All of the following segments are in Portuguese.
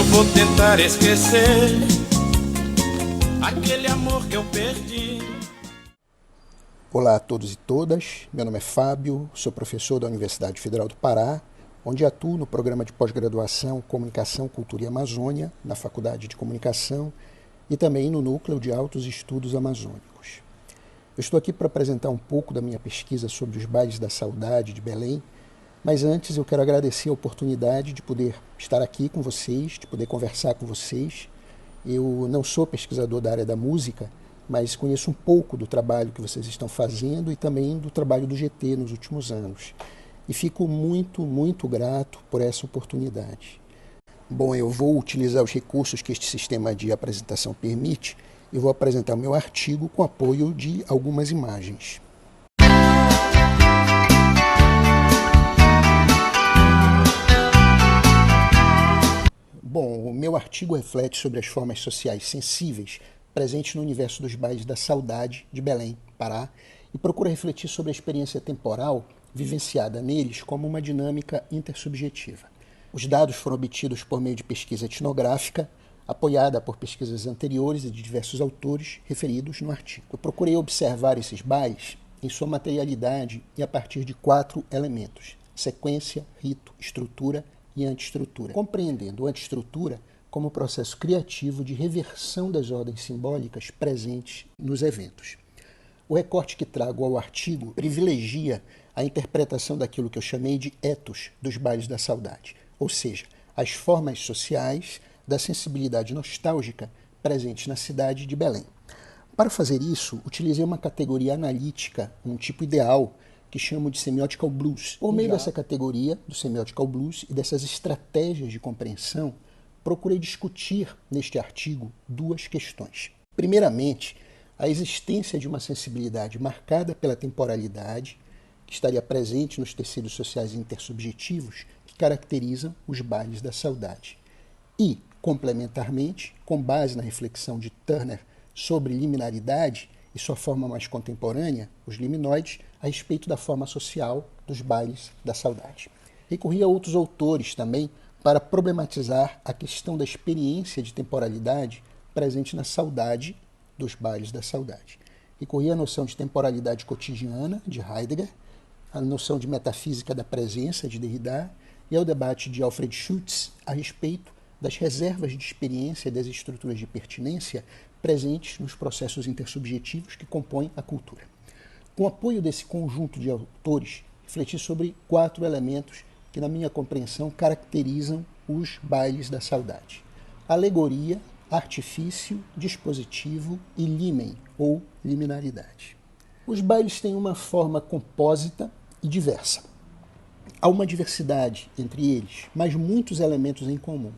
Eu vou tentar esquecer aquele amor que eu perdi. Olá a todos e todas, meu nome é Fábio, sou professor da Universidade Federal do Pará, onde atuo no programa de pós-graduação Comunicação, Cultura e Amazônia, na Faculdade de Comunicação e também no Núcleo de Altos Estudos Amazônicos. Eu estou aqui para apresentar um pouco da minha pesquisa sobre os bailes da saudade de Belém, mas antes eu quero agradecer a oportunidade de poder estar aqui com vocês, de poder conversar com vocês. Eu não sou pesquisador da área da música, mas conheço um pouco do trabalho que vocês estão fazendo e também do trabalho do GT nos últimos anos. E fico muito grato por essa oportunidade. Bom, eu vou utilizar os recursos que este sistema de apresentação permite e vou apresentar o meu artigo com apoio de algumas imagens. Bom, o meu artigo reflete sobre as formas sociais sensíveis presentes no universo dos bailes da saudade de Belém, Pará, e procura refletir sobre a experiência temporal vivenciada neles como uma dinâmica intersubjetiva. Os dados foram obtidos por meio de pesquisa etnográfica, apoiada por pesquisas anteriores e de diversos autores referidos no artigo. Eu procurei observar esses bailes em sua materialidade e a partir de 4 elementos: sequência, rito, estrutura e antiestrutura, compreendendo a antiestrutura como processo criativo de reversão das ordens simbólicas presentes nos eventos. O recorte que trago ao artigo privilegia a interpretação daquilo que eu chamei de ethos dos bailes da saudade, ou seja, as formas sociais da sensibilidade nostálgica presentes na cidade de Belém. Para fazer isso, utilizei uma categoria analítica, um tipo ideal, que chamo de Semiotical Blues. Por meio dessa categoria, do Semiotical Blues, e dessas estratégias de compreensão, procurei discutir neste artigo 2 questões. Primeiramente, a existência de uma sensibilidade marcada pela temporalidade, que estaria presente nos tecidos sociais intersubjetivos que caracterizam os bailes da saudade. E, complementarmente, com base na reflexão de Turner sobre liminaridade e sua forma mais contemporânea, os liminoides, a respeito da forma social dos bailes da saudade. Recorri a outros autores também para problematizar a questão da experiência de temporalidade presente na saudade dos bailes da saudade. Recorri à noção de temporalidade cotidiana, de Heidegger, à noção de metafísica da presença, de Derrida, e ao debate de Alfred Schultz a respeito das reservas de experiência e das estruturas de pertinência presentes nos processos intersubjetivos que compõem a cultura. Com o apoio desse conjunto de autores, refleti sobre 4 elementos que, na minha compreensão, caracterizam os bailes da saudade: alegoria, artifício, dispositivo e limen, ou liminaridade. Os bailes têm uma forma compósita e diversa. Há uma diversidade entre eles, mas muitos elementos em comum.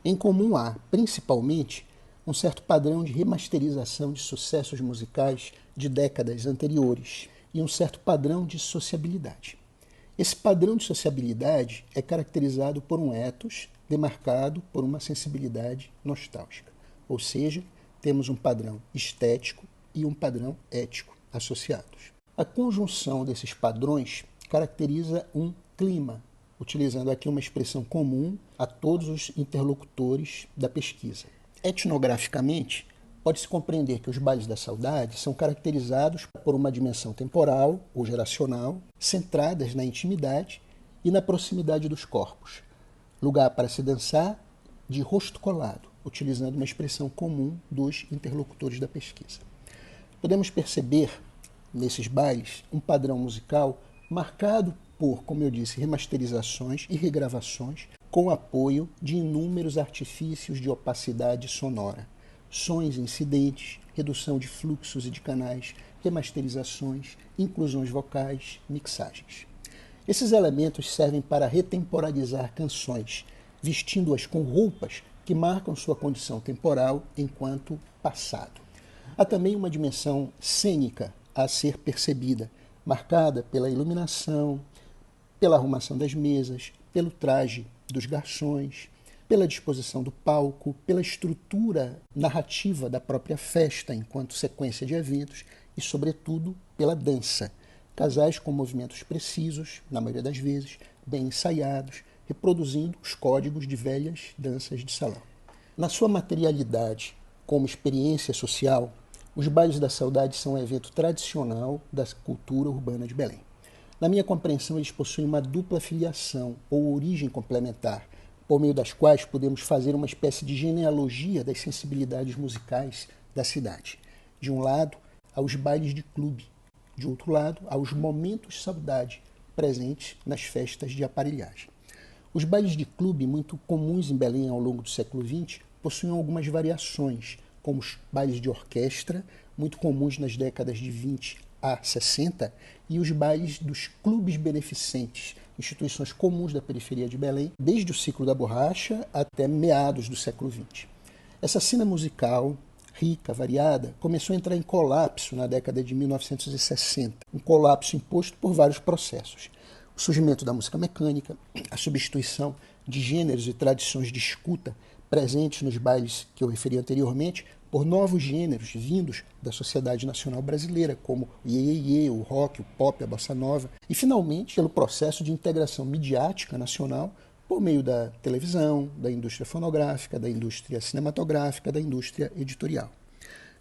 Em comum há, principalmente, um certo padrão de remasterização de sucessos musicais de décadas anteriores e um certo padrão de sociabilidade. Esse padrão de sociabilidade é caracterizado por um ethos demarcado por uma sensibilidade nostálgica, ou seja, temos um padrão estético e um padrão ético associados. A conjunção desses padrões caracteriza um clima, utilizando aqui uma expressão comum a todos os interlocutores da pesquisa. Etnograficamente, pode-se compreender que os bailes da saudade são caracterizados por uma dimensão temporal ou geracional, centradas na intimidade e na proximidade dos corpos. Lugar para se dançar de rosto colado, utilizando uma expressão comum dos interlocutores da pesquisa. Podemos perceber, nesses bailes, um padrão musical marcado por, como eu disse, remasterizações e regravações, com apoio de inúmeros artifícios de opacidade sonora, sons incidentes, redução de fluxos e de canais, remasterizações, inclusões vocais, mixagens. Esses elementos servem para retemporalizar canções, vestindo-as com roupas que marcam sua condição temporal enquanto passado. Há também uma dimensão cênica a ser percebida, marcada pela iluminação, pela arrumação das mesas, pelo traje dos garçons, pela disposição do palco, pela estrutura narrativa da própria festa enquanto sequência de eventos e, sobretudo, pela dança. Casais com movimentos precisos, na maioria das vezes, bem ensaiados, reproduzindo os códigos de velhas danças de salão. Na sua materialidade, como experiência social, os bailes da saudade são um evento tradicional da cultura urbana de Belém. Na minha compreensão, eles possuem uma dupla filiação ou origem complementar, por meio das quais podemos fazer uma espécie de genealogia das sensibilidades musicais da cidade. De um lado, aos bailes de clube, de outro lado, aos momentos saudade presentes nas festas de aparelhagem. Os bailes de clube, muito comuns em Belém ao longo do século XX, possuem algumas variações, como os bailes de orquestra, muito comuns nas décadas de 20 a 60, e os bailes dos clubes beneficentes, instituições comuns da periferia de Belém, desde o ciclo da borracha até meados do século XX. Essa cena musical, rica, variada, começou a entrar em colapso na década de 1960, um colapso imposto por vários processos. O surgimento da música mecânica, a substituição de gêneros e tradições de escuta presentes nos bailes que eu referi anteriormente por novos gêneros vindos da sociedade nacional brasileira, como o iê-iê-iê, o rock, o pop, a bossa nova, e finalmente pelo processo de integração midiática nacional por meio da televisão, da indústria fonográfica, da indústria cinematográfica, da indústria editorial.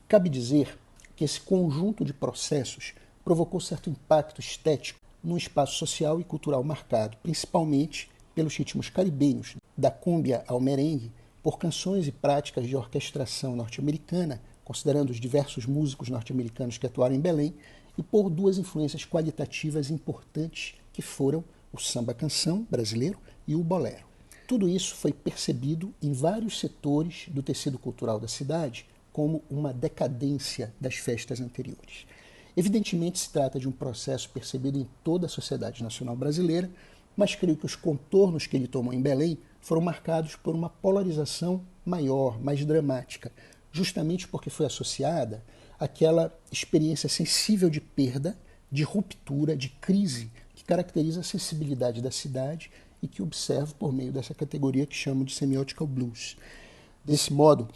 Cabe dizer que esse conjunto de processos provocou certo impacto estético num espaço social e cultural marcado, principalmente pelos ritmos caribenhos, da cúmbia ao merengue, por canções e práticas de orquestração norte-americana, considerando os diversos músicos norte-americanos que atuaram em Belém, e por duas influências qualitativas importantes que foram o samba-canção brasileiro e o bolero. Tudo isso foi percebido em vários setores do tecido cultural da cidade como uma decadência das festas anteriores. Evidentemente se trata de um processo percebido em toda a sociedade nacional brasileira, mas creio que os contornos que ele tomou em Belém foram marcados por uma polarização maior, mais dramática, justamente porque foi associada àquela experiência sensível de perda, de ruptura, de crise, que caracteriza a sensibilidade da cidade e que observo por meio dessa categoria que chamo de semiotical blues. Desse modo,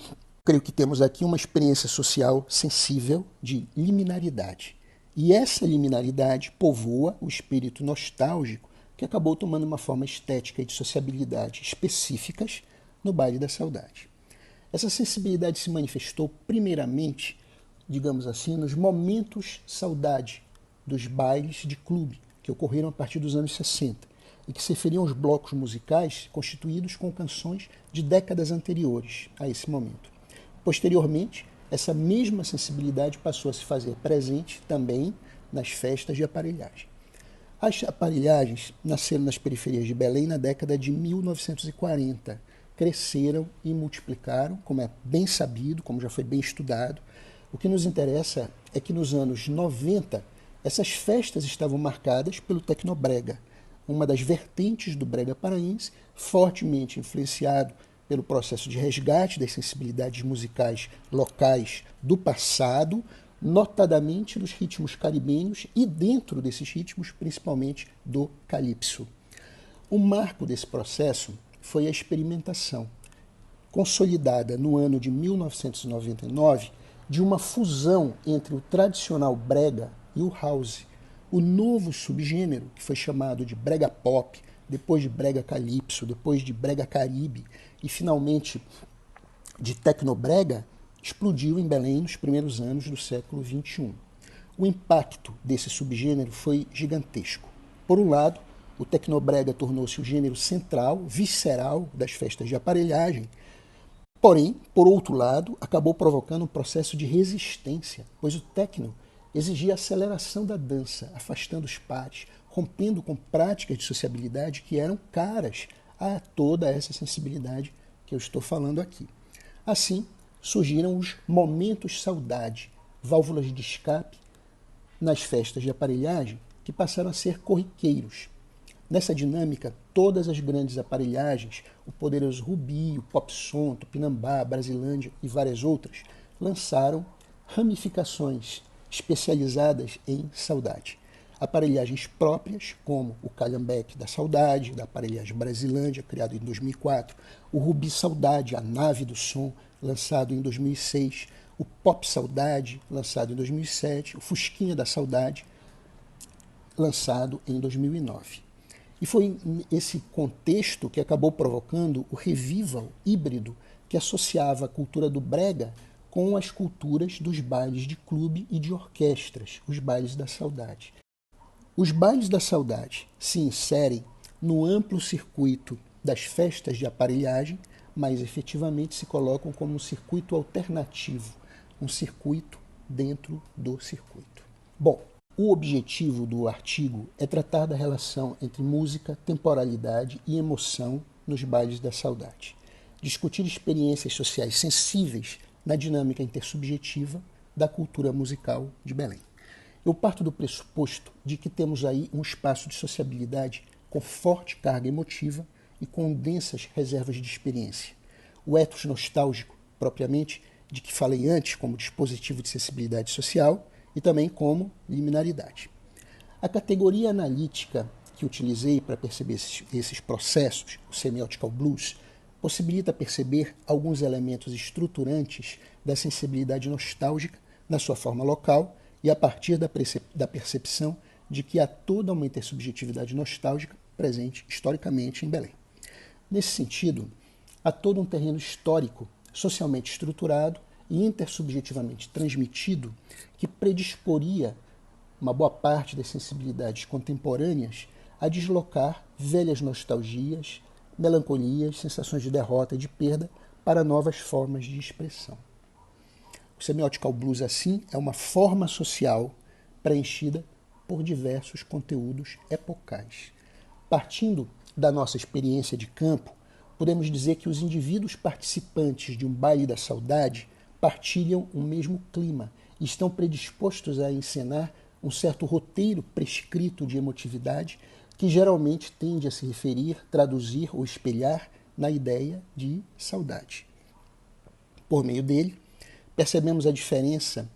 creio que temos aqui uma experiência social sensível de liminaridade. E essa liminaridade povoa o espírito nostálgico que acabou tomando uma forma estética e de sociabilidade específicas no baile da saudade. Essa sensibilidade se manifestou primeiramente, digamos assim, nos momentos saudade dos bailes de clube, que ocorreram a partir dos anos 60, e que se referiam aos blocos musicais constituídos com canções de décadas anteriores a esse momento. Posteriormente, essa mesma sensibilidade passou a se fazer presente também nas festas de aparelhagem. As aparelhagens nasceram nas periferias de Belém na década de 1940, cresceram e multiplicaram, como é bem sabido, como já foi bem estudado. O que nos interessa é que nos anos 90, essas festas estavam marcadas pelo tecnobrega, uma das vertentes do brega paraense, fortemente influenciado pelo processo de resgate das sensibilidades musicais locais do passado, notadamente dos ritmos caribenhos e dentro desses ritmos, principalmente do calypso. O marco desse processo foi a experimentação, consolidada no ano de 1999, de uma fusão entre o tradicional brega e o house, o novo subgênero que foi chamado de brega pop, depois de brega calypso, depois de brega caribe e finalmente de tecnobrega, explodiu em Belém nos primeiros anos do século XXI. O impacto desse subgênero foi gigantesco. Por um lado, o tecnobrega tornou-se o gênero central, visceral das festas de aparelhagem, porém, por outro lado, acabou provocando um processo de resistência, pois o techno exigia a aceleração da dança, afastando os pares, rompendo com práticas de sociabilidade que eram caras a toda essa sensibilidade que eu estou falando aqui. Assim, surgiram os momentos saudade, válvulas de escape nas festas de aparelhagem que passaram a ser corriqueiros. Nessa dinâmica, todas as grandes aparelhagens, o poderoso Rubi, o Popsom, Tupinambá, Brasilândia e várias outras, lançaram ramificações especializadas em saudade. Aparelhagens próprias, como o Calhambeque da Saudade, da aparelhagem Brasilândia, criado em 2004, o Rubi Saudade, a nave do som, lançado em 2006, o Pop Saudade, lançado em 2007, o Fusquinha da Saudade, lançado em 2009. E foi esse contexto que acabou provocando o revival híbrido que associava a cultura do brega com as culturas dos bailes de clube e de orquestras, os bailes da saudade. Os bailes da saudade se inserem no amplo circuito das festas de aparelhagem, mas efetivamente se colocam como um circuito alternativo, um circuito dentro do circuito. Bom, o objetivo do artigo é tratar da relação entre música, temporalidade e emoção nos bailes da saudade. Discutir experiências sociais sensíveis na dinâmica intersubjetiva da cultura musical de Belém. Eu parto do pressuposto de que temos aí um espaço de sociabilidade com forte carga emotiva e com densas reservas de experiência. O ethos nostálgico, propriamente, de que falei antes como dispositivo de sensibilidade social e também como liminaridade. A categoria analítica que utilizei para perceber esses processos, o semiotical blues, possibilita perceber alguns elementos estruturantes da sensibilidade nostálgica na sua forma local e a partir da percepção de que há toda uma intersubjetividade nostálgica presente historicamente em Belém. Nesse sentido, há todo um terreno histórico, socialmente estruturado e intersubjetivamente transmitido que predisporia uma boa parte das sensibilidades contemporâneas a deslocar velhas nostalgias, melancolias, sensações de derrota e de perda para novas formas de expressão. O semiotical blues, assim, é uma forma social preenchida por diversos conteúdos epocais. Partindo da nossa experiência de campo, podemos dizer que os indivíduos participantes de um baile da saudade partilham o mesmo clima e estão predispostos a encenar um certo roteiro prescrito de emotividade que geralmente tende a se referir, traduzir ou espelhar na ideia de saudade. Por meio dele, percebemos a diferença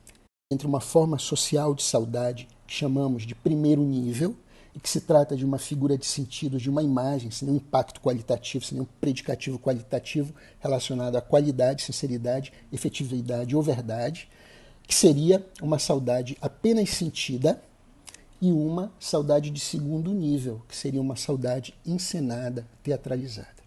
entre uma forma social de saudade que chamamos de primeiro nível, e que se trata de uma figura de sentido de uma imagem, sem nenhum impacto qualitativo, sem nenhum predicativo qualitativo relacionado à qualidade, sinceridade, efetividade ou verdade, que seria uma saudade apenas sentida, e uma saudade de segundo nível, que seria uma saudade encenada, teatralizada.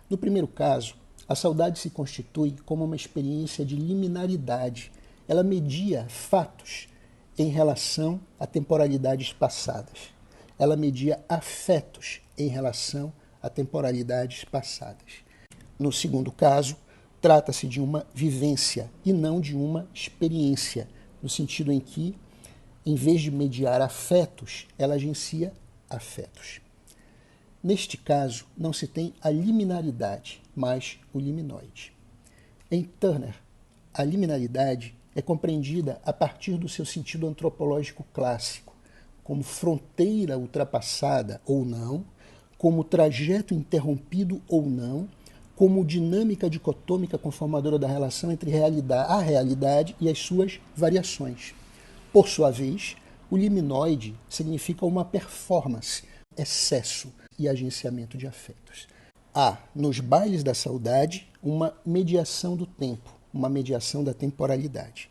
No primeiro caso, a saudade se constitui como uma experiência de liminaridade. Ela media fatos em relação a temporalidades passadas. Ela media afetos em relação a temporalidades passadas. No segundo caso, trata-se de uma vivência e não de uma experiência, no sentido em que, em vez de mediar afetos, ela agencia afetos. Neste caso, não se tem a liminaridade, mas o liminoide. Em Turner, a liminaridade é compreendida a partir do seu sentido antropológico clássico, como fronteira ultrapassada ou não, como trajeto interrompido ou não, como dinâmica dicotômica conformadora da relação entre a realidade e as suas variações. Por sua vez, o liminoide significa uma performance, excesso e agenciamento de afetos. Há, nos bailes da saudade, uma mediação do tempo, uma mediação da temporalidade.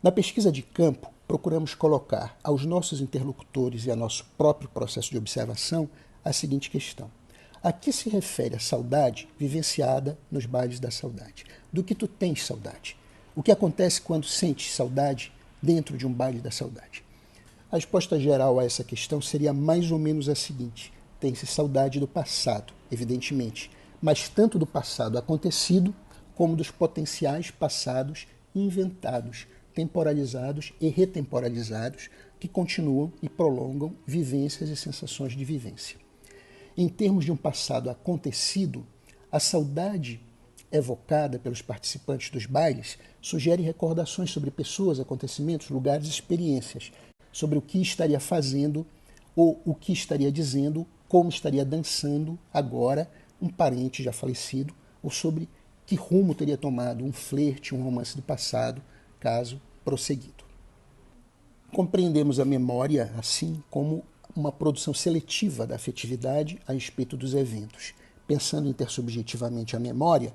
Na pesquisa de campo, procuramos colocar aos nossos interlocutores e a nosso próprio processo de observação a seguinte questão: a que se refere a saudade vivenciada nos bailes da saudade? Do que tu tens saudade? O que acontece quando sentes saudade dentro de um baile da saudade? A resposta geral a essa questão seria mais ou menos a seguinte: tem-se saudade do passado, evidentemente, mas tanto do passado acontecido como dos potenciais passados inventados, temporalizados e retemporalizados, que continuam e prolongam vivências e sensações de vivência. Em termos de um passado acontecido, a saudade evocada pelos participantes dos bailes sugere recordações sobre pessoas, acontecimentos, lugares e experiências, sobre o que estaria fazendo ou o que estaria dizendo, como estaria dançando agora um parente já falecido, ou sobre que rumo teria tomado um flerte, um romance do passado, caso prosseguido. Compreendemos a memória, assim, como uma produção seletiva da afetividade a respeito dos eventos. Pensando intersubjetivamente a memória,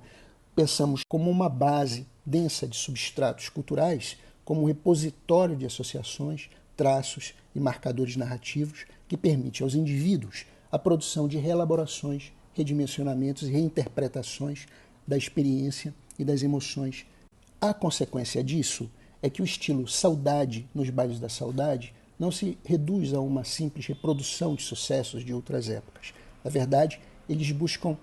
pensamos como uma base densa de substratos culturais, como um repositório de associações, traços e marcadores narrativos que permite aos indivíduos a produção de reelaborações, redimensionamentos e reinterpretações da experiência e das emoções. A consequência disso é que o estilo saudade nos bailes da saudade não se reduz a uma simples reprodução de sucessos de outras épocas. Na verdade, eles buscam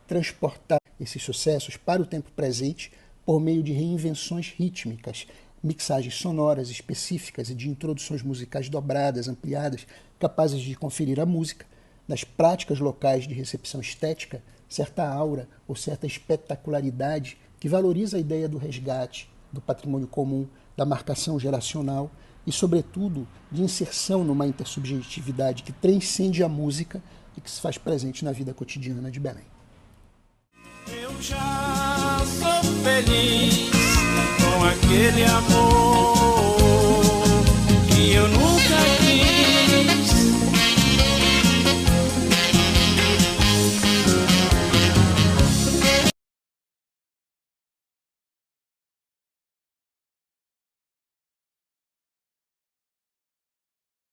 transportar esses sucessos para o tempo presente por meio de reinvenções rítmicas, mixagens sonoras específicas e de introduções musicais dobradas, ampliadas, capazes de conferir à música, nas práticas locais de recepção estética, certa aura ou certa espetacularidade que valoriza a ideia do resgate, do patrimônio comum, da marcação geracional e, sobretudo, de inserção numa intersubjetividade que transcende a música e que se faz presente na vida cotidiana de Belém. Eu já sou feliz com aquele amor